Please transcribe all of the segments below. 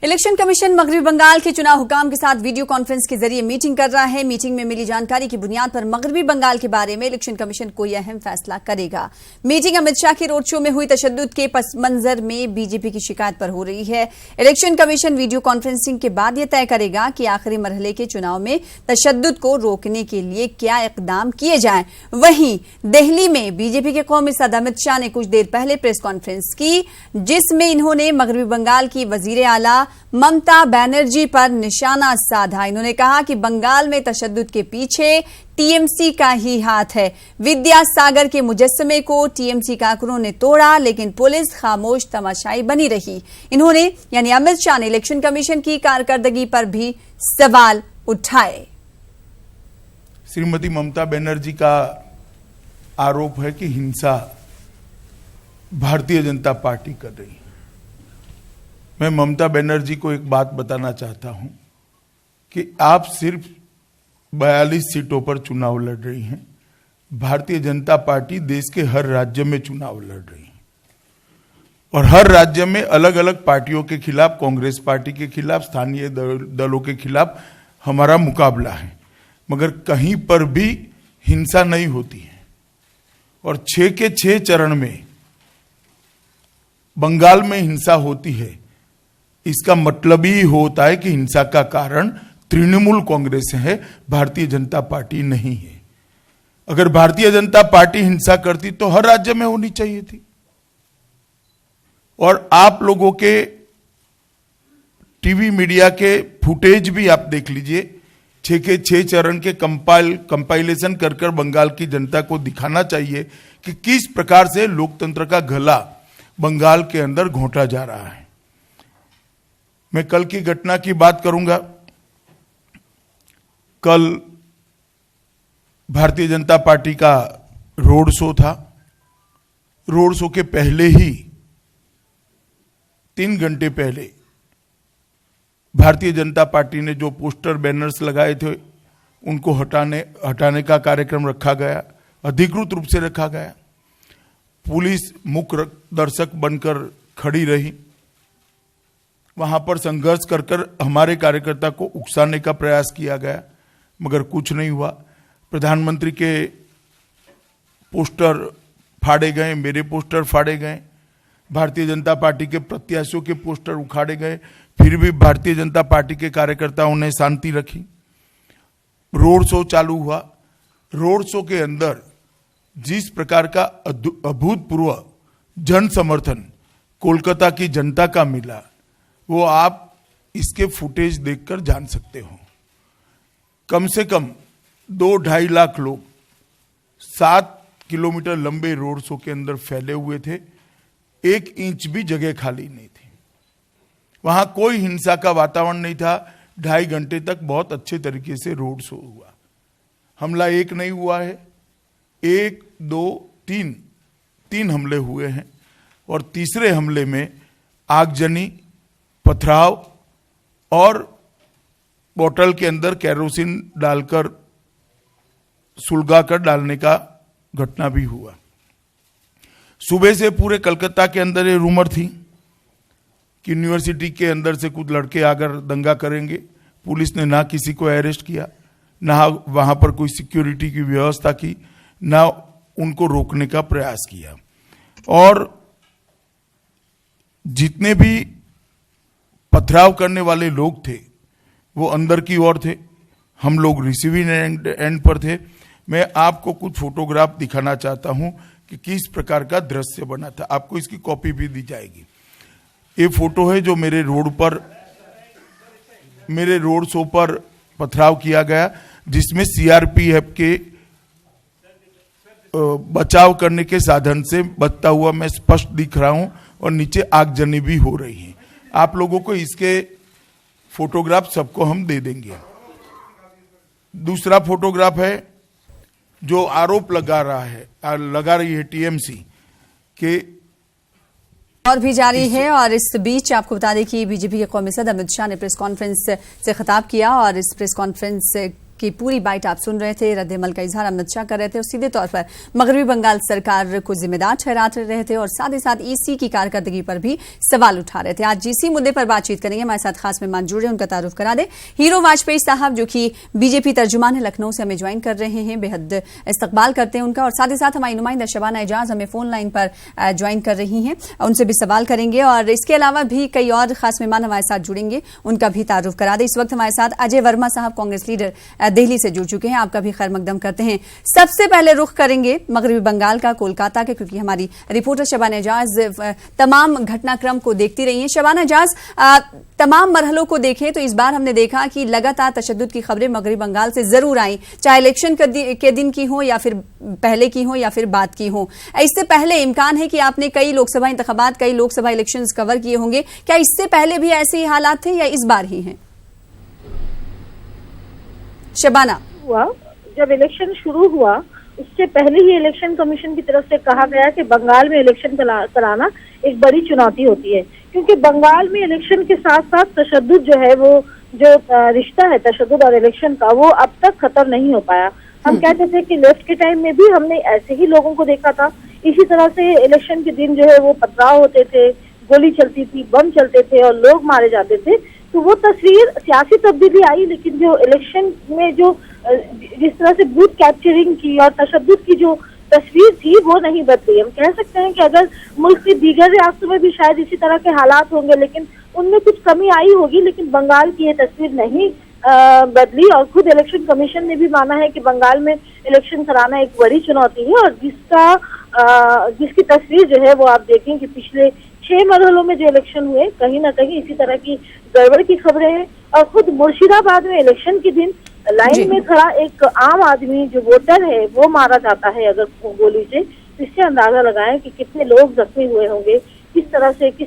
Election commission मगरबी बंगाल के चुनाव हुकाम के साथ वीडियो कॉन्फ्रेंस के जरिए मीटिंग कर रहा है। मीटिंग में मिली जानकारी की बुनियाद पर मगरबी बंगाल के बारे में इलेक्शन कमीशन कोई अहम फैसला करेगा। मीटिंग अमित शाह के रोड शो में हुई तशद्दुद के पस मंजर में बीजेपी की शिकायत पर हो रही है। इलेक्शन कमीशन वीडियो कॉन्फ्रेंसिंग के बाद यह तय करेगा कि आखिरी मरहले के चुनाव में तशद्दुद को रोकने के लिए क्या इकदाम किए जाएं। वहीं दिल्ली में बीजेपी के कौमी सदर अमित शाह ने कुछ देर पहले प्रेस कॉन्फ्रेंस की, जिसमें इन्होंने मगरबी बंगाल की वजीर आला ममता बनर्जी पर निशाना साधा। इन्होंने कहा कि बंगाल में तशद्दुद के पीछे टीएमसी का ही हाथ है। विद्यासागर के मुजस्समे को टीएमसी कारकुनों ने तोड़ा, लेकिन पुलिस खामोश तमाशाई बनी रही। इन्होंने यानी अमित शाह ने इलेक्शन कमीशन की कारकर्दगी पर भी सवाल उठाए। श्रीमती ममता बनर्जी का आरोप है कि हिंसा भारतीय जनता पार्टी कर रही है। मैं ममता बनर्जी को एक बात बताना चाहता हूं कि आप सिर्फ 42 सीटों पर चुनाव लड़ रही हैं। भारतीय जनता पार्टी देश के हर राज्य में चुनाव लड़ रही है और हर राज्य में अलग अलग पार्टियों के खिलाफ, कांग्रेस पार्टी के खिलाफ, स्थानीय दलों के खिलाफ हमारा मुकाबला है, मगर कहीं पर भी हिंसा नहीं होती है। और 6 के 6 चरण में बंगाल में हिंसा होती है, इसका मतलब ही होता है कि हिंसा का कारण तृणमूल कांग्रेस है, भारतीय जनता पार्टी नहीं है। अगर भारतीय जनता पार्टी हिंसा करती तो हर राज्य में होनी चाहिए थी। और आप लोगों के टीवी मीडिया के फुटेज भी आप देख लीजिए। 6 के 6 चरण के कंपाइलेशन कर बंगाल की जनता को दिखाना चाहिए कि किस प्रकार से लोकतंत्र का गला बंगाल के अंदर घोंटा जा रहा है। मैं कल की घटना की बात करूंगा। कल भारतीय जनता पार्टी का रोड शो था। रोड शो के पहले ही 3 घंटे पहले भारतीय जनता पार्टी ने जो पोस्टर बैनर्स लगाए थे उनको हटाने का कार्यक्रम रखा गया, अधिकृत रूप से रखा गया। पुलिस मुख्य दर्शक बनकर खड़ी रही। वहां पर संघर्ष कर हमारे कार्यकर्ता को उकसाने का प्रयास किया गया, मगर कुछ नहीं हुआ। प्रधानमंत्री के पोस्टर फाड़े गए, मेरे पोस्टर फाड़े गए, भारतीय जनता पार्टी के प्रत्याशियों के पोस्टर उखाड़े गए, फिर भी भारतीय जनता पार्टी के कार्यकर्ताओं ने शांति रखी। रोड शो चालू हुआ। रोड शो के अंदर जिस प्रकार का अभूतपूर्व जन समर्थन कोलकाता की जनता का मिला, वो आप इसके फुटेज देखकर जान सकते हो। कम से कम 2-2.5 लाख लोग 7 किलोमीटर लंबे रोड शो के अंदर फैले हुए थे। 1 इंच भी जगह खाली नहीं थी। वहां कोई हिंसा का वातावरण नहीं था। 2.5 घंटे तक बहुत अच्छे तरीके से रोड शो हुआ। हमला एक नहीं हुआ है, 1, 2, 3 हमले हुए हैं। और तीसरे हमले में आगजनी, पथराव और बोतल के अंदर केरोसिन डालकर सुलगाकर डालने का घटना भी हुआ। सुबह से पूरे कलकत्ता के अंदर ये रूमर थी कि यूनिवर्सिटी के अंदर से कुछ लड़के आकर दंगा करेंगे। पुलिस ने ना किसी को अरेस्ट किया, ना वहां पर कोई सिक्योरिटी की व्यवस्था की, ना उनको रोकने का प्रयास किया। और जितने भी पथराव करने वाले लोग थे वो अंदर की ओर थे, हम लोग रिसीविंग एंड पर थे। मैं आपको कुछ फोटोग्राफ दिखाना चाहता हूं कि किस प्रकार का दृश्य बना था। आपको इसकी कॉपी भी दी जाएगी। ये फोटो है जो मेरे रोड शो पर पथराव किया गया, जिसमें सीआरपीएफ के बचाव करने के साधन से बचता हुआ मैं स्पष्ट दिख रहा हूं और नीचे आगजनी भी हो रही है। आप लोगों को इसके फोटोग्राफ सबको हम दे देंगे। दूसरा फोटोग्राफ है जो आरोप लगा रही है टीएमसी के और भी जारी है। और इस बीच आपको बता दें कि बीजेपी के कौमी सदर अमित शाह ने प्रेस कॉन्फ्रेंस से खिताब किया और इस प्रेस कॉन्फ्रेंस की पूरी बाइट आप सुन रहे थे। रद्द-ए-अमल का इजहार अमित शाह कर रहे थे और सीधे तौर पर मगरबी बंगाल सरकार को जिम्मेदार ठहराते रहे थे और साथ ही साथ ईसी की कारकर्दगी पर भी सवाल उठा रहे थे। आज इसी मुद्दे पर बातचीत करेंगे। हमारे साथ खास मेहमान जुड़ रहे हैं, उनका तारुफ करा दे। हीरो वाजपेयी साहब जो कि बीजेपी तर्जुमान है, लखनऊ से हमें ज्वाइन कर रहे हैं। बेहद इस्तकबाल करते हैं उनका। और साथ ही साथ हमारी नुमाइंदा शबाना एजाज हमें फोन लाइन पर ज्वाइन कर रही हैं, उनसे भी सवाल करेंगे। और इसके अलावा भी कई और खास मेहमान हमारे साथ जुड़ेंगे, उनका भी तारुफ करा दे। इस वक्त हमारे साथ अजय वर्मा साहब, कांग्रेस लीडर, दिल्ली से जुड़ चुके हैं। आपका भी खैर मकदम करते हैं। सबसे पहले रुख करेंगे मगरबी बंगाल का, कोलकाता के, क्योंकि हमारी रिपोर्टर शबाना एजाज तमाम घटनाक्रम को देखती रही हैं। शबाना एजाज, तमाम मरहलों को देखें तो इस बार हमने देखा कि लगातार तशद्दुद की खबरें मगरबी बंगाल से जरूर आई, चाहे इलेक्शन के दिन की हो या फिर पहले की हो या फिर बाद की हो। इससे पहले इम्कान है कि आपने कई लोकसभा इंतखाबात, कई लोकसभा इलेक्शंस कवर किए होंगे, क्या इससे पहले भी ऐसे ही हालात थे या इस बार ही हैं? शबाना, हुआ जब इलेक्शन शुरू हुआ उससे पहले ही इलेक्शन कमीशन की तरफ से कहा गया कि बंगाल में इलेक्शन कराना एक बड़ी चुनौती होती है, क्योंकि बंगाल में इलेक्शन के साथ साथ तशद्दुद जो है, वो जो रिश्ता है तशद्दुद और इलेक्शन का, वो अब तक खत्म नहीं हो पाया। हम कहते थे कि लेफ्ट के टाइम में भी हमने ऐसे ही लोगों को देखा था। इसी तरह से इलेक्शन के दिन जो है वो पथराव होते थे, गोली चलती थी, बम चलते थे और लोग मारे जाते थे। तो वो तस्वीर, सियासी तब्दीली आई, लेकिन जो इलेक्शन में जो जिस तरह से बूथ कैप्चरिंग की और तशद्दुद की जो तस्वीर थी वो नहीं बदली। हम कह सकते हैं कि अगर मुल्क की दीगर रियासतों में भी शायद इसी तरह के हालात होंगे, लेकिन उनमें कुछ कमी आई होगी, लेकिन बंगाल की ये तस्वीर नहीं बदली। और खुद इलेक्शन कमीशन ने भी माना है कि बंगाल में इलेक्शन कराना एक बड़ी चुनौती है और जिसकी तस्वीर जो है वो आप देखें कि पिछले 6 मरहलों में जो इलेक्शन हुए, कहीं ना कहीं इसी तरह की गड़बड़ की खबरें हैं। और खुद मुर्शिदाबाद में इलेक्शन के दिन लाइन में खड़ा एक आम आदमी जो वोटर है वो मारा जाता है अगर गोली से, इससे अंदाजा लगाएं कि कितने लोग जख्मी हुए होंगे, किस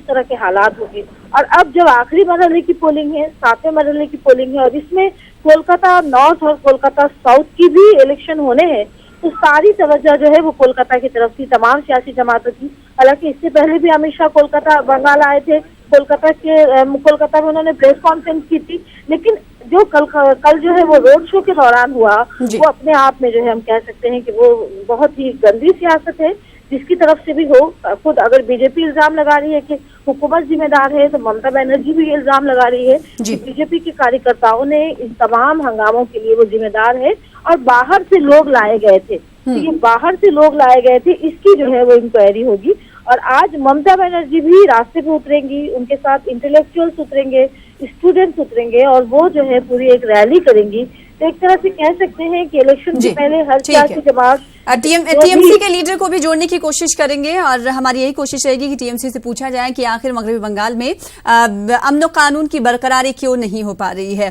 तरह के हालात होंगे। और अब जब आखिरी मरहले की पोलिंग है, 7वें मरहले की पोलिंग है और इसमें कोलकाता नॉर्थ और कोलकाता साउथ की भी इलेक्शन होने हैं, तो सारी तवज्जो जो है वो कोलकाता की तरफ थी, तमाम सियासी जमातों की। हालांकि इससे पहले भी अमित शाह कोलकाता बंगाल आए थे, कोलकाता में उन्होंने प्रेस कॉन्फ्रेंस की थी, लेकिन जो कल जो है वो रोड शो के दौरान हुआ, वो अपने आप में जो है हम कह सकते हैं कि वो बहुत ही गंदी सियासत है, जिसकी तरफ से भी हो। खुद अगर बीजेपी इल्जाम लगा रही है कि हुकूमत जिम्मेदार है, तो ममता बनर्जी भी इल्जाम लगा रही है कि बीजेपी के कार्यकर्ताओं ने इन तमाम हंगामों के लिए वो जिम्मेदार है और बाहर से लोग लाए गए थे। तो ये बाहर से लोग लाए गए थे, इसकी जो है वो इंक्वायरी होगी। और आज ममता बनर्जी भी रास्ते पे उतरेंगी, उनके साथ इंटेलेक्चुअल्स उतरेंगे, स्टूडेंट्स उतरेंगे और वो जो है पूरी एक रैली करेंगी। तो एक तरह से कह सकते हैं कि इलेक्शन से पहले हर सियासी जमात टीएमसी के लीडर को भी जोड़ने की कोशिश करेंगे और हमारी यही कोशिश रहेगी कि टीएमसी से पूछा जाए कि आखिर मगरबी बंगाल में अमन कानून की बरकरारी क्यों नहीं हो पा रही है।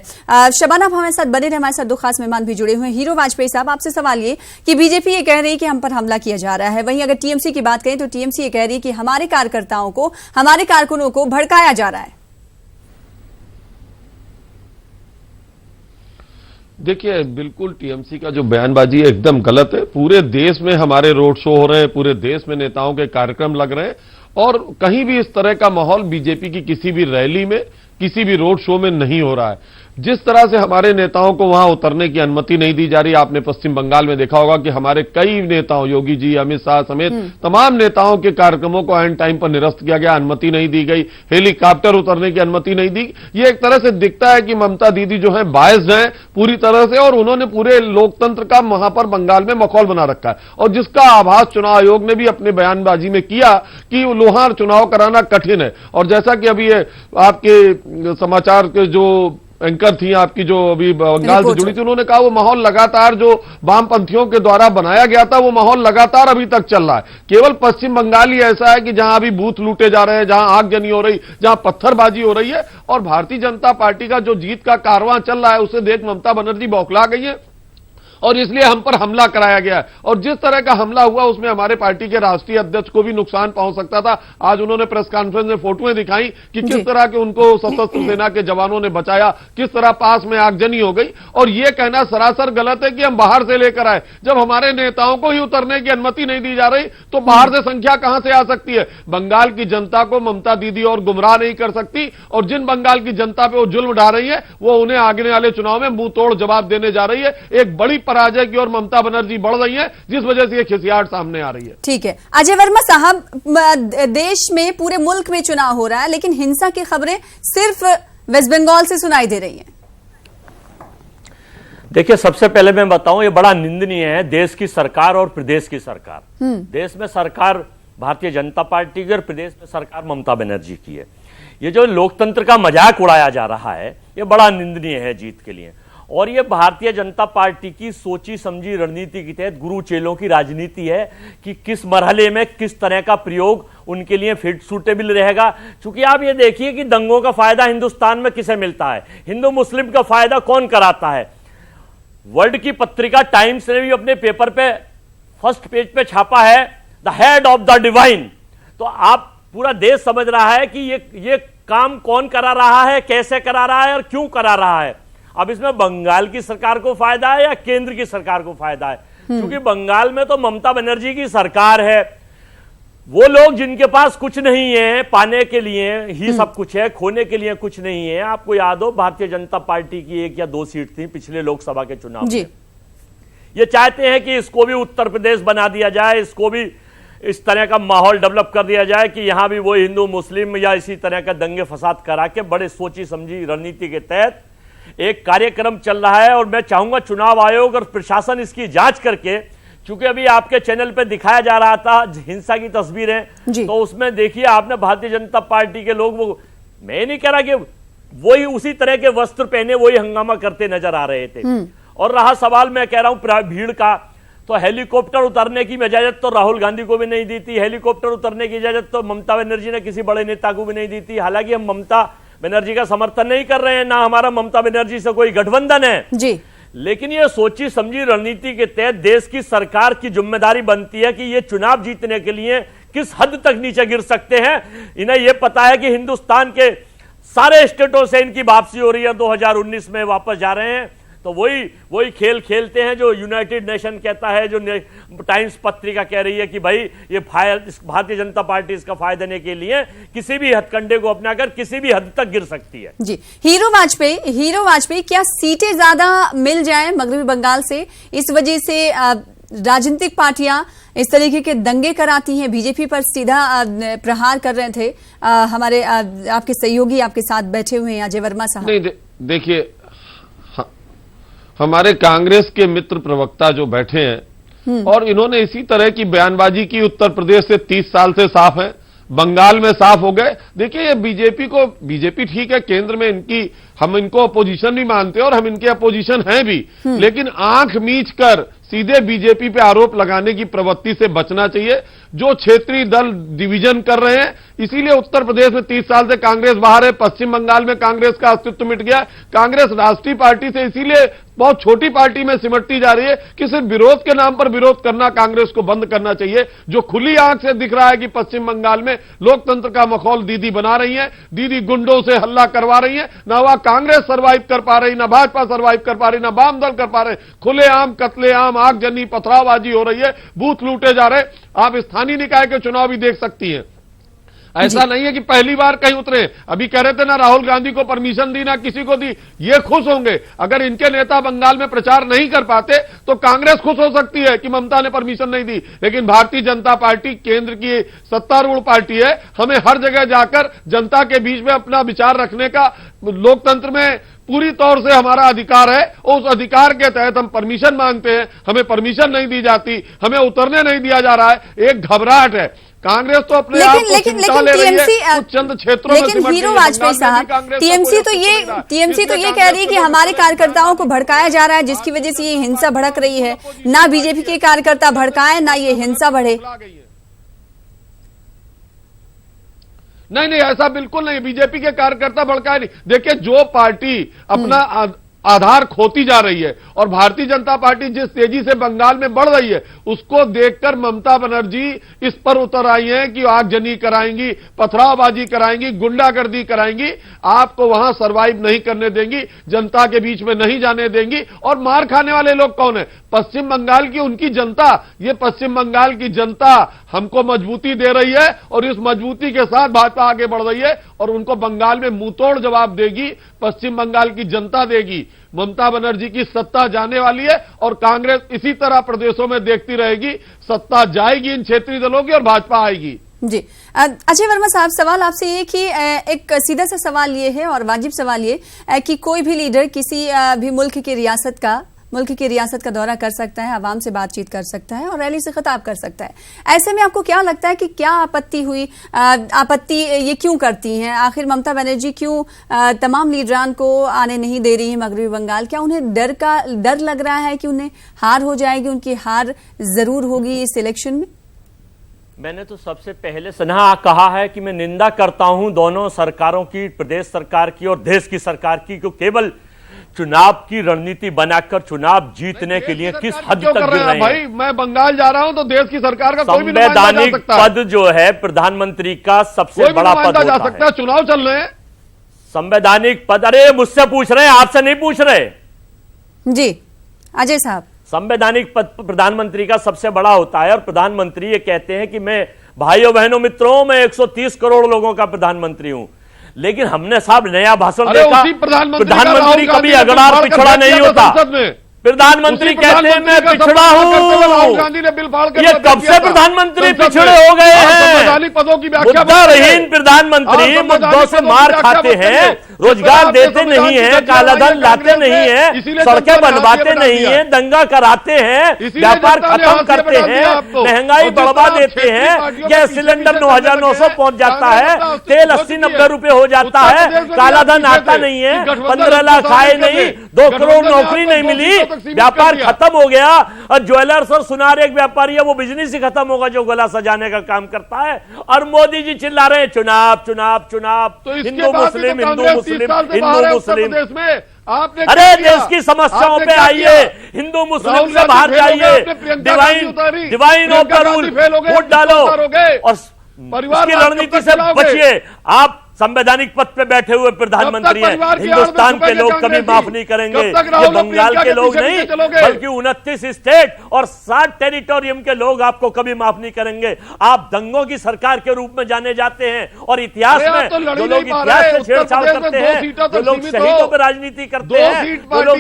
शबाना, हमारे साथ बने रहे, हमारे साथ 2 खास मेहमान भी जुड़े हुए हैं। हीरो वाजपेयी साहब, आपसे सवाल ये कि बीजेपी ये कह रही है कि हम पर हमला किया जा रहा है, वहीं अगर टीएमसी की बात करें तो टीएमसी ये कह रही है कि हमारे कार्यकर्ताओं को, हमारे कारकुनों को भड़काया जा रहा है। देखिए, बिल्कुल टीएमसी का जो बयानबाजी है एकदम गलत है। पूरे देश में हमारे रोड शो हो रहे हैं, पूरे देश में नेताओं के कार्यक्रम लग रहे हैं और कहीं भी इस तरह का माहौल बीजेपी की किसी भी रैली में, किसी भी रोड शो में नहीं हो रहा है। जिस तरह से हमारे नेताओं को वहां उतरने की अनुमति नहीं दी जा रही, आपने पश्चिम बंगाल में देखा होगा कि हमारे कई नेताओं, योगी जी, अमित शाह समेत तमाम नेताओं के कार्यक्रमों को एंड टाइम पर निरस्त किया गया, अनुमति नहीं दी गई, हेलीकॉप्टर उतरने की अनुमति नहीं दी। ये एक तरह से दिखता है कि ममता दीदी जो है बायस्ड हैं पूरी तरह से और उन्होंने पूरे लोकतंत्र का वहां पर बंगाल में माहौल बना रखा है और जिसका आभास चुनाव आयोग ने भी अपने बयानबाजी में किया कि लोहार चुनाव कराना कठिन है। और जैसा कि अभी ये आपके समाचार के जो एंकर थी आपकी जो अभी बंगाल से जुड़ी थी, उन्होंने कहा वो माहौल लगातार जो वामपंथियों के द्वारा बनाया गया था वो माहौल लगातार अभी तक चल रहा है। केवल पश्चिम बंगाल ही ऐसा है कि जहां अभी बूथ लूटे जा रहे हैं, जहां आगजनी हो रही, जहां पत्थरबाजी हो रही है और भारतीय जनता पार्टी का जो जीत का कारवां चल रहा है उसे देख ममता बनर्जी बौखला गई है और इसलिए हम पर हमला कराया गया है। और जिस तरह का हमला हुआ उसमें हमारे पार्टी के राष्ट्रीय अध्यक्ष को भी नुकसान पहुंच सकता था। आज उन्होंने प्रेस कॉन्फ्रेंस में फोटोएं दिखाई कि किस तरह के उनको सशस्त्र सेना के जवानों ने बचाया, किस तरह पास में आगजनी हो गई। और यह कहना सरासर गलत है कि हम बाहर से लेकर आए। जब हमारे नेताओं को ही उतरने की अनुमति नहीं दी जा रही तो बाहर से संख्या कहां से आ सकती है। बंगाल की जनता को ममता दीदी और गुमराह नहीं कर सकती, और जिन बंगाल की जनता पे वो जुल्म ढा रही है वो उन्हें आगे वाले चुनाव में मुंह तोड़ जवाब देने जा रही है। एक बड़ी पराजय की ओर ममता बनर्जी बढ़ रही है, जिस वजह से ये खिसियाहट सामने आ रही है। ठीक है अजय वर्मा साहब, देश में पूरे मुल्क में चुनाव हो रहा है लेकिन हिंसा की खबरें सिर्फ वेस्ट बंगाल से सुनाई दे रही हैं। देखिए, सबसे पहले मैं बताऊं, ये बड़ा निंदनीय है देश की सरकार और प्रदेश की सरकार। देश में सरकार भारतीय जनता पार्टी की और प्रदेश में सरकार ममता बनर्जी की है। ये जो लोकतंत्र का मजाक उड़ाया जा रहा है ये बड़ा निंदनीय है जीत के लिए। और ये भारतीय जनता पार्टी की सोची समझी रणनीति के तहत गुरु चेलों की राजनीति है कि किस मरहले में किस तरह का प्रयोग उनके लिए फिट सूटेबल रहेगा। क्योंकि आप ये देखिए कि दंगों का फायदा हिंदुस्तान में किसे मिलता है, हिंदू मुस्लिम का फायदा कौन कराता है। वर्ल्ड की पत्रिका टाइम्स ने भी अपने पेपर पे फर्स्ट पेज पे छापा है the head of the divine. तो आप पूरा देश समझ रहा है कि ये काम कौन करा रहा है, कैसे करा रहा है और क्यों करा रहा है। अब इसमें बंगाल की सरकार को फायदा है या केंद्र की सरकार को फायदा है? क्योंकि बंगाल में तो ममता बनर्जी की सरकार है। वो लोग जिनके पास कुछ नहीं है, पाने के लिए ही सब कुछ है, खोने के लिए कुछ नहीं है। आपको याद हो भारतीय जनता पार्टी की 1 या 2 सीट थी पिछले लोकसभा के चुनाव में। ये चाहते हैं कि इसको भी उत्तर प्रदेश बना दिया जाए, इसको भी इस तरह का माहौल डेवलप कर दिया जाए कि यहां भी वो हिंदू मुस्लिम या इसी तरह का दंगे फसाद करा के बड़े सोची समझी रणनीति के तहत एक कार्यक्रम चल रहा है। और मैं चाहूंगा चुनाव आयोग और प्रशासन इसकी जांच करके, क्योंकि अभी आपके चैनल पे दिखाया जा रहा था हिंसा की तस्वीरें, तो उसमें देखिए आपने भारतीय जनता पार्टी के लोग, वो मैं नहीं कह रहा कि वही उसी तरह के वस्त्र पहने वही हंगामा करते नजर आ रहे थे। और रहा सवाल, मैं कह रहा हूं भीड़ का, तो हेलीकॉप्टर उतरने की इजाजत तो राहुल गांधी को भी नहीं दी थी, हेलीकॉप्टर उतरने की इजाजत तो ममता बनर्जी ने किसी बड़े नेता को भी नहीं दी थी। हालांकि हम ममता बनर्जी का समर्थन नहीं कर रहे हैं, ना हमारा ममता बनर्जी से कोई गठबंधन है जी, लेकिन ये सोची समझी रणनीति के तहत देश की सरकार की जिम्मेदारी बनती है कि ये चुनाव जीतने के लिए किस हद तक नीचे गिर सकते हैं। इन्हें यह पता है कि हिंदुस्तान के सारे स्टेटों से इनकी वापसी हो रही है, 2019 में वापस जा रहे हैं। तो वही खेल खेलते हैं जो यूनाइटेड नेशन कहता है, जो टाइम्स पत्रिका कह रही है कि भाई ये भारतीय जनता पार्टी इसका फायदा देने के लिए किसी भी हथकंडे को अपनाकर किसी भी हद तक गिर सकती है। जी, हीरो वाजपेयी क्या सीटें ज्यादा मिल जाएं मगरबी बंगाल से, इस वजह से राजनीतिक पार्टियां इस तरीके के दंगे कराती हैं, बीजेपी पर सीधा प्रहार कर रहे थे। हमारे आपके सहयोगी आपके साथ बैठे हुए हैं अजय वर्मा साहब। नहीं, देखिए हमारे कांग्रेस के मित्र प्रवक्ता जो बैठे हैं और इन्होंने इसी तरह की बयानबाजी की, उत्तर प्रदेश से 30 साल से साफ है, बंगाल में साफ हो गए। देखिए ये बीजेपी ठीक है, केंद्र में हम इनको अपोजिशन भी मानते हैं और हम इनके अपोजिशन हैं भी, लेकिन आंख मीच कर सीधे बीजेपी पे आरोप लगाने की प्रवृत्ति से बचना चाहिए। जो क्षेत्रीय दल डिवीजन कर रहे हैं, इसीलिए उत्तर प्रदेश में 30 साल से कांग्रेस बाहर है, पश्चिम बंगाल में कांग्रेस का अस्तित्व मिट गया। कांग्रेस राष्ट्रीय पार्टी से इसीलिए बहुत छोटी पार्टी में सिमटती जा रही है कि सिर्फ विरोध के नाम पर विरोध करना कांग्रेस को बंद करना चाहिए। जो खुली आंख से दिख रहा है कि पश्चिम बंगाल में लोकतंत्र का माहौल दीदी बना रही है, दीदी गुंडों से हल्ला करवा रही है, ना वह कांग्रेस सर्वाइव कर पा रही, ना भाजपा सर्वाइव कर पा रही, ना वाम दल कर पा रहे। खुलेआम कत्लेआम आगजनी पथरावबाजी हो रही है, बूथ लूटे जा रहे। आप स्थानीय निकाय के चुनाव भी देख सकती हैं। ऐसा नहीं है कि पहली बार कहीं उतरे। अभी कह रहे थे ना राहुल गांधी को परमिशन दी ना किसी को दी, ये खुश होंगे। अगर इनके नेता बंगाल में प्रचार नहीं कर पाते तो कांग्रेस खुश हो सकती है कि ममता ने परमिशन नहीं दी, लेकिन भारतीय जनता पार्टी केंद्र की सत्तारूढ़ पार्टी है, हमें हर जगह जाकर जनता के बीच में अपना विचार रखने का लोकतंत्र में पूरी तौर से हमारा अधिकार है। उस अधिकार के तहत हम परमिशन मांगते हैं, हमें परमिशन नहीं दी जाती, हमें उतरने नहीं दिया जा रहा है। एक घबराहट है। कांग्रेस तो अपने आप को चिंता ले रही है कुछ चंद क्षेत्रों में। लेकिन हीरो वाजपेयी साहब, टीएमसी तो ये कह रही है कि हमारे कार्यकर्ताओं को भड़काया जा रहा है, जिसकी वजह से ये हिंसा भड़क रही है। ना बीजेपी के कार्यकर्ता भड़काए, ना ये हिंसा बढ़े। नहीं, ऐसा बिल्कुल नहीं। बीजेपी के कार्यकर्ता भड़काए नहीं। देखिए, जो पार्टी अपना आधार खोती जा रही है। और भारतीय जनता पार्टी जिस तेजी से बंगाल में बढ़ रही है उसको देखकर ममता बनर्जी इस पर उतर आई हैं कि आगजनी कराएंगी, पथरावबाजी कराएंगी, गुंडागर्दी कराएंगी, आपको वहां सरवाइव नहीं करने देंगी, जनता के बीच में नहीं जाने देंगी। और मार खाने वाले लोग कौन है? पश्चिम बंगाल की उनकी जनता। ये पश्चिम बंगाल की जनता हमको मजबूती दे रही है और इस मजबूती के साथ भाजपा आगे बढ़ रही है और उनको बंगाल में मुंहतोड़ जवाब देगी, पश्चिम बंगाल की जनता देगी। ममता बनर्जी की सत्ता जाने वाली है और कांग्रेस इसी तरह प्रदेशों में देखती रहेगी। सत्ता जाएगी इन क्षेत्रीय दलों की और भाजपा आएगी। जी अजय वर्मा साहब, सवाल आपसे ये कि एक सीधा सा सवाल ये है और वाजिब सवाल ये कि कोई भी लीडर किसी भी मुल्क की रियासत का दौरा कर सकता है, आवाम से बातचीत कर सकता है और रैली से खिताब कर सकता है। ऐसे में आपको क्या लगता है कि क्या आपत्ति हुई? आपत्ति ये क्यों करती हैं? आखिर ममता बनर्जी क्यों तमाम लीडरान को आने नहीं दे रही है मगरबी बंगाल? क्या उन्हें डर लग रहा है कि उन्हें हार हो जाएगी, उनकी हार जरूर होगी इस इलेक्शन में? मैंने तो सबसे पहले सनहा कहा है कि मैं निंदा करता हूं दोनों सरकारों की, प्रदेश सरकार की और देश की सरकार की, जो केवल चुनाव की रणनीति बनाकर चुनाव जीतने के लिए किस हद तक गिर रहे हैं। भाई मैं बंगाल जा रहा हूं तो देश की सरकार का कोई भी संवैधानिक पद जो है प्रधानमंत्री का सबसे बड़ा पद होता है। चुनाव चल रहे हैं, संवैधानिक पद। अरे मुझसे पूछ रहे हैं, आपसे नहीं पूछ रहे। जी अजय साहब, संवैधानिक पद प्रधानमंत्री का सबसे बड़ा होता है और प्रधानमंत्री ये कहते हैं कि मैं भाइयों बहनों मित्रों मैं 130 करोड़ लोगों का प्रधानमंत्री हूं। लेकिन हमने साहब नया भाषण देखा, प्रधानमंत्री कभी अगड़ार पिछड़ा नहीं होता। प्रधानमंत्री कहते हैं मैं पिछड़ा हूं। ये कब से प्रधानमंत्री पिछड़े हो गए हैं? मुद्दाहीन प्रधानमंत्री मुद्दों से मार खाते हैं, रोजगार देते नहीं है, कालाधन लाते नहीं है, सड़कें बनवाते नहीं है, दंगा कराते हैं, व्यापार खत्म करते हैं, महंगाई बढ़वा देते हैं, गैस सिलेंडर 9,900 पहुंच जाता है, तेल 80-90 रुपए हो जाता है, कालाधन आता नहीं है, 15 लाख आए नहीं, 2 करोड़ नौकरी नहीं मिली, व्यापार खत्म हो गया। और ज्वेलर्स और सुनार एक व्यापारी है, वो बिजनेस ही खत्म होगा जो गला सजाने का काम करता है। और मोदी जी चिल्ला रहे हैं चुनाव चुनाव चुनाव, हिंदू मुस्लिम हिंदू मुस्लिम हिंदू मुस्लिम। अरे देश की समस्याओं पे आइए, हिंदू मुस्लिम से बाहर जाइए, divine of the rule vote डालो और इसकी रणनीति से बचिए। आप संवैधानिक पद पे बैठे हुए प्रधानमंत्री हैं, हिंदुस्तान के लोग कभी माफ नहीं करेंगे। ये बंगाल के लोग नहीं बल्कि 29 स्टेट और 60 टेरिटोरियम के लोग आपको कभी माफ नहीं करेंगे। आप दंगों की सरकार के रूप में जाने जाते हैं और इतिहास में जो लोग इतिहास से छेड़छाड़ करते हैं, जो लोग शहीदों पर राजनीति करते हैं, जो लोग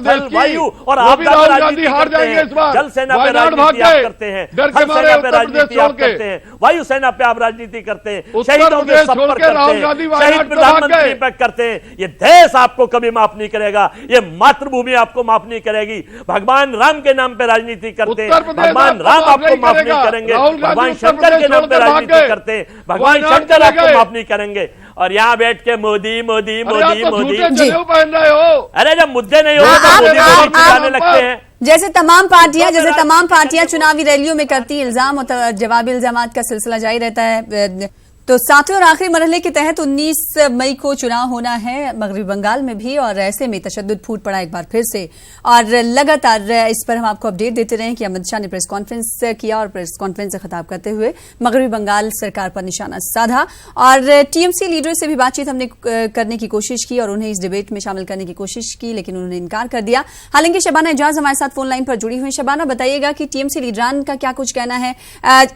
जल वायु और आपदा पर राजनीति करते हैं, जल सेना पर राजनीति आप करते हैं, थल सेना पर राजनीति आप करते हैं, वायु सेना पे आप राजनीति करते हैं, शहीदों के सब पर करते हैं, शहीद प्रधानमंत्री पे करते हैं। ये देश आपको कभी माफ नहीं करेगा, ये मातृभूमि आपको माफ नहीं करेगी। भगवान राम के नाम पे राजनीति करते हैं, भगवान राम आपको माफ नहीं करेंगे। भगवान शंकर के नाम पे राजनीति करते हैं, भगवान शंकर आपको माफ नहीं करेंगे। और यहाँ बैठ के मोदी मोदी मोदी मोदी पहन रहे हो। अरे जब मुद्दे नहीं होते तो मोदी मोदी चिल्लाने लगते हैं। जैसे तमाम पार्टियां चुनावी रैलियों में करती इल्जाम और जवाबी इल्जामात का सिलसिला जारी रहता है। तो सातवें और आखिरी मरहले के तहत 19 मई को चुनाव होना है मगरबी बंगाल में भी और ऐसे में तशद्दुद फूट पड़ा एक बार फिर से। और लगातार इस पर हम आपको अपडेट देते रहे कि अमित शाह ने प्रेस कॉन्फ्रेंस किया और प्रेस कॉन्फ्रेंस से खिताब करते हुए मगरबी बंगाल सरकार पर निशाना साधा और टीएमसी लीडर से भी बातचीत हमने करने की कोशिश की और उन्हें इस डिबेट में शामिल करने की कोशिश की, लेकिन उन्होंने इनकार कर दिया। हालांकि शबाना एजाज हमारे साथ फोन लाइन पर जुड़ी हुई। शबाना, बताइएगा कि टीएमसी लीडरान का क्या कुछ कहना है?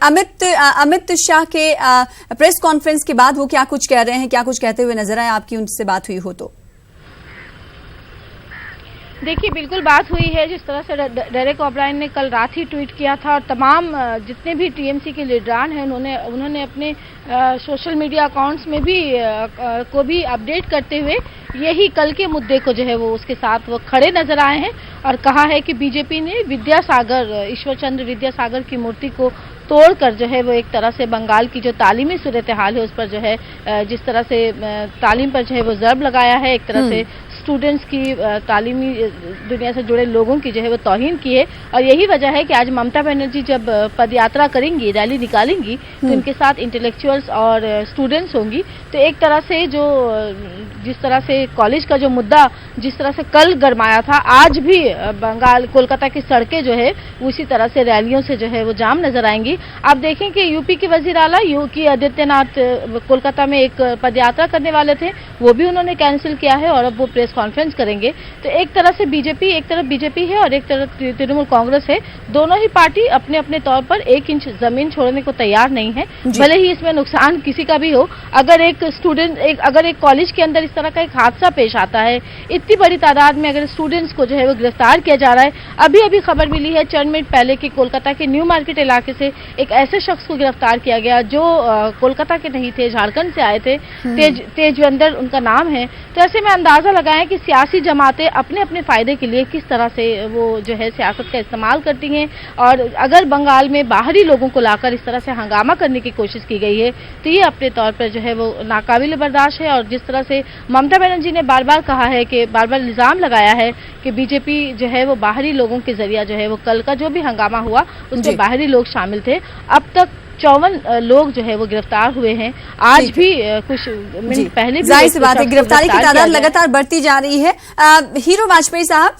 अमित शाह के प्रेस कॉन्फ्रेंस के बाद वो क्या कुछ कह रहे हैं, क्या कुछ कहते हुए नजर आए? आपकी उनसे बात हुई हो तो? देखिए, बिल्कुल बात हुई है। जिस तरह से डेरेक ओब्रायन ने कल रात ही ट्वीट किया था और तमाम जितने भी टीएमसी के लीडरान हैं उन्होंने अपने सोशल मीडिया अकाउंट्स में भी को भी अपडेट करते हुए यही कल के मुद्दे को जो है वो उसके साथ वो खड़े नजर आए हैं और कहा है कि बीजेपी ने ईश्वर चंद्र विद्यासागर की मूर्ति को तोड़कर जो है वो एक तरह से बंगाल की जो तालीमी सूरत हाल है उस पर जो है जिस तरह से तालीम पर जो है वो ज़र्ब लगाया है, एक तरह से स्टूडेंट्स की, तालीमी दुनिया से जुड़े लोगों की जो है वो तौहीन की है। और यही वजह है कि आज ममता बनर्जी जब पदयात्रा करेंगी, रैली निकालेंगी, तो इनके साथ इंटेलेक्चुअल्स और स्टूडेंट्स होंगी। तो एक तरह से जो जिस तरह से कॉलेज का जो मुद्दा जिस तरह से कल गरमाया था, आज भी बंगाल कोलकाता की सड़कें जो है उसी तरह से रैलियों से जो है वो जाम नजर आएंगी। आप देखें कि यूपी के वजीर आला योगी आदित्यनाथ कोलकाता में एक पदयात्रा करने वाले थे, वो भी उन्होंने कैंसिल किया है और अब वो प्रेस कॉन्फ्रेंस करेंगे। तो एक तरह से बीजेपी, एक तरफ बीजेपी है और एक तरफ तृणमूल कांग्रेस है। दोनों ही पार्टी अपने अपने तौर पर 1 इंच जमीन छोड़ने को तैयार नहीं है, भले ही इसमें नुकसान किसी का भी हो। अगर एक स्टूडेंट, अगर एक कॉलेज के अंदर इस तरह का एक हादसा पेश आता है, इतनी बड़ी तादाद में अगर स्टूडेंट्स को जो है वो गिरफ्तार किया जा रहा है। अभी अभी खबर मिली है चंद मिनट पहले कि कोलकाता के न्यू मार्केट इलाके से एक ऐसे शख्स को गिरफ्तार किया गया जो कोलकाता के नहीं थे, झारखंड से आए थे, तेजवेंद्र उनका नाम है। तो ऐसे में अंदाजा लगाएं कि सियासी जमातें अपने अपने फायदे के लिए किस तरह से वो जो है सियासत का इस्तेमाल करती हैं। और अगर बंगाल में बाहरी लोगों को लाकर इस तरह से हंगामा करने की कोशिश की गई है तो ये अपने तौर पर जो है वो नाकाबिल बर्दाश्त है। और जिस तरह से ममता बनर्जी ने बार बार कहा है कि बार बार इल्जाम लगाया है कि बीजेपी जो है वो बाहरी लोगों के जरिए जो है वो कल का जो भी हंगामा हुआ उसमें बाहरी लोग शामिल थे। अब तक 54 लोग जो है वो गिरफ्तार हुए हैं। आज भी कुछ मिनट पहले भी जाहिर सी बात है गिरफ्तारी की तादाद लगातार बढ़ती जा रही है। हीरो वाजपेयी साहब,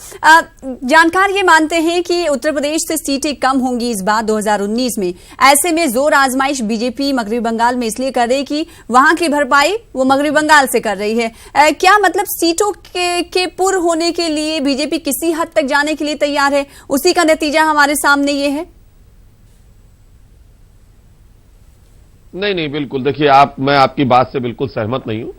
जानकार ये मानते हैं कि उत्तर प्रदेश से सीटें कम होंगी इस बार 2019 में। ऐसे में जोर आजमाइश बीजेपी मगरबी बंगाल में इसलिए कर रही कि वहां की भरपाई वो मगरबी बंगाल से कर रही है। क्या मतलब सीटों के पुर होने के लिए बीजेपी किसी हद तक जाने के लिए तैयार है? उसी का नतीजा हमारे सामने ये है। नहीं, बिल्कुल। देखिए, मैं आपकी बात से बिल्कुल सहमत नहीं हूं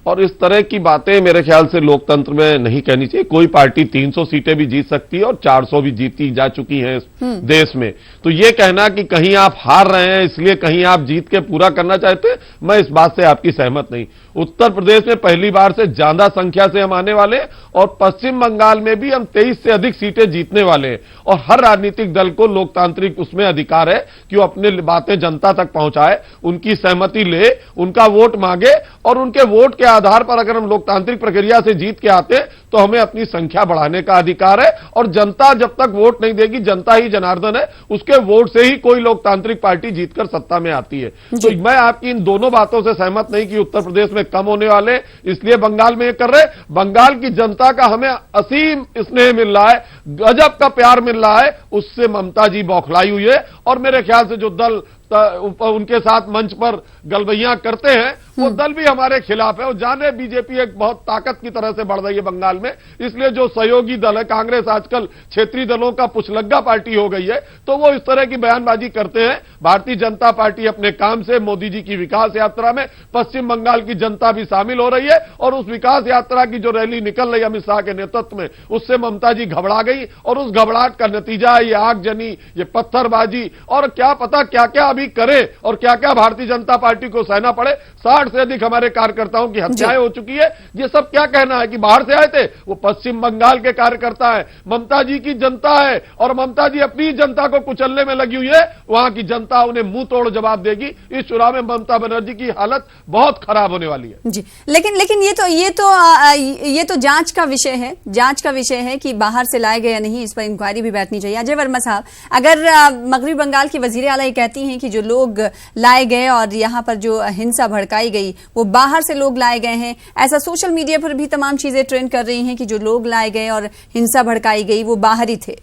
और इस तरह की बातें मेरे ख्याल से लोकतंत्र में नहीं कहनी चाहिए। कोई पार्टी 300 सीटें भी जीत सकती है और 400 भी जीती जा चुकी हैं इस देश में। तो ये कहना कि कहीं आप हार रहे हैं इसलिए कहीं आप जीत के पूरा करना चाहते हैं, मैं इस बात से आपकी सहमत नहीं। उत्तर प्रदेश में पहली बार से ज्यादा संख्या से हम आने वाले और पश्चिम बंगाल में भी हम 23 से अधिक सीटें जीतने वाले हैं। और हर राजनीतिक दल को लोकतांत्रिक उसमें अधिकार है कि वो अपनी बातें जनता तक पहुंचाए, उनकी सहमति ले, उनका वोट मांगे और उनके वोट के आधार पर अगर हम लोकतांत्रिक प्रक्रिया से जीत के आते तो हमें अपनी संख्या बढ़ाने का अधिकार है। और जनता जब तक वोट नहीं देगी, जनता ही जनार्दन है, उसके वोट से ही कोई लोकतांत्रिक पार्टी जीतकर सत्ता में आती है। तो मैं आपकी इन दोनों बातों से सहमत नहीं कि उत्तर प्रदेश में कम होने वाले इसलिए बंगाल में ये कर रहे। बंगाल की जनता का हमें असीम स्नेह मिल रहा है, गजब का प्यार मिल रहा है, उससे ममता जी बौखलाई हुई है। और मेरे ख्याल से जो दल उनके साथ मंच पर गलबैयां करते हैं वो दल भी हमारे खिलाफ है। और जाने बीजेपी एक बहुत ताकत की तरह से बढ़ रही है बंगाल में, इसलिए जो सहयोगी दल है, कांग्रेस आजकल क्षेत्रीय दलों का पुछलग्गा पार्टी हो गई है, तो वो इस तरह की बयानबाजी करते हैं। भारतीय जनता पार्टी अपने काम से मोदी जी की विकास यात्रा में पश्चिम बंगाल की जनता भी शामिल हो रही है और उस विकास यात्रा की जो रैली निकल रही है अमित शाह के नेतृत्व में, उससे ममता जी घबरा गई और उस घबराहट का नतीजा है ये आगजनी, ये पत्थरबाजी और क्या पता क्या क्या अभी करे और क्या क्या भारतीय जनता पार्टी को सहना पड़े। 60 से अधिक हमारे कार्यकर्ताओं की हत्याएं हो चुकी है। ये सब क्या कहना है कि बाहर से आए थे? वो पश्चिम बंगाल के कार्यकर्ता है, ममता जी की जनता है और ममता जी अपनी जनता को कुचलने में लगी हुई है। वहां की जनता उन्हें मुंह तोड़ जवाब देगी। इस चुनाव में ममता बनर्जी की हालत बहुत खराब होने वाली है जी। लेकिन ये तो जांच का विषय है, जांच का विषय है कि बाहर से लाए गए या नहीं, इस पर इंक्वायरी भी बैठनी चाहिए। अजय वर्मा साहब, अगर मगरबी बंगाल की वजीर आला ये कहती हैं कि जो लोग लाए गए और यहाँ पर जो हिंसा भड़काई गई वो बाहर से लोग लाए गए हैं, ऐसा सोशल मीडिया पर भी तमाम चीजें ट्रेंड कर रही हैं कि जो लोग लाए गए और हिंसा भड़काई गई वो बाहर ही थे।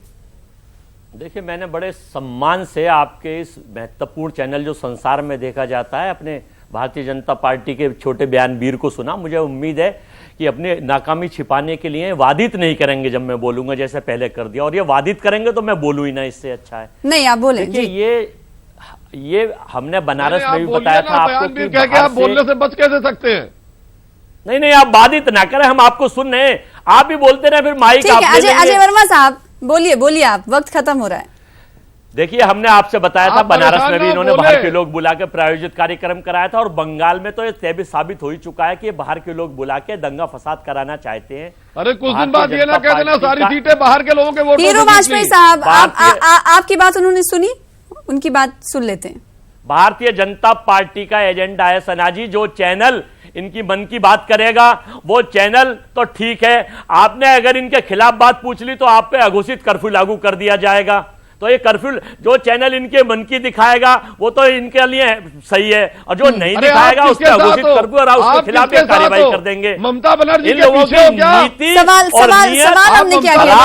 देखिए, मैंने बड़े सम्मान से आपके इस महत्वपूर्ण चैनल जो संसार में देखा जाता है अपने भारतीय जनता पार्टी के छोटे बयानवीर को सुना। मुझे उम्मीद है कि अपने नाकामी छिपाने के लिए वादित नहीं करेंगे जब मैं बोलूंगा, जैसे पहले कर दिया। और ये वादित करेंगे तो मैं बोलूं ही ना, इससे अच्छा है नहीं आप बोले। देखिए, ये हमने बनारस में भी बताया था आपको कि आप बोलने से बच कैसे सकते हैं? नहीं, आप बाधित ना करें, हम आपको सुन रहे हैं, आप भी बोलते रहे, फिर माइक आप ले लेंगे। अजय वर्मा साहब बोलिए आप, वक्त खत्म हो रहा है। देखिए, हमने आपसे बताया था बनारस में भी इन्होंने बाहर के लोग बुला के प्रायोजित कार्यक्रम कराया था और बंगाल में तो ये तय भी साबित हो ही चुका है कि बाहर के लोग बुला के दंगा फसाद कराना चाहते हैं। अरे कुछ दिन बाद ये ना कह देना सारी सीटें बाहर के लोगों के वोट। हीरो वाजपेयी साहब, आपकी बात उन्होंने सुनी, उनकी बात सुन लेते हैं। भारतीय जनता पार्टी का एजेंडा है सना जी, जो चैनल इनकी मन की बात करेगा। वो चैनल तो ठीक है, आपने अगर इनके खिलाफ बात पूछ ली तो आप पे अघोषित कर्फ्यू लागू कर दिया जाएगा। तो ये कर्फ्यू जो चैनल इनके मन की दिखाएगा वो तो इनके लिए सही है, और जो नहीं दिखाएगा उस पर अघोषित कर्फ्यू और उसके खिलाफ कार्रवाई कर देंगे। ममता बनर्जी इन लोगों की नीति और हमने क्या किया?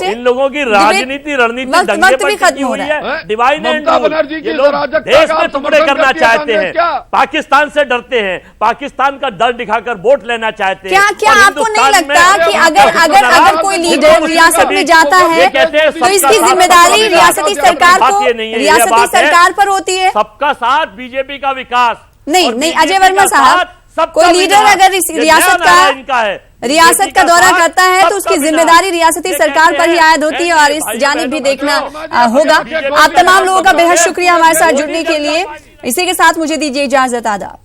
इन लोगों की राजनीति रणनीति दंगे पर टिकी हुई है। डिवाइड एंड रूल, ये लोग देश में टुकड़े करना चाहते हैं, पाकिस्तान से डरते हैं, पाकिस्तान का डर दिखाकर वोट लेना चाहते हैं। क्या आपको नहीं लगता कि अगर कोई लीडर रियासत में जाता है तो इसकी जिम्मेदारी रियासती सरकार पर होती है? सबका साथ, बीजेपी का विकास। नहीं अजय वर्मा साहब, कोई लीडर अगर रियासत का दौरा करता है तो उसकी जिम्मेदारी रियासती सरकार पर ही आयद होती है, और इस जानिब भी देखना होगा। आप तमाम लोगों का बेहद शुक्रिया हमारे साथ जुड़ने के लिए। इसी के साथ मुझे दीजिए इजाजत। आदाब।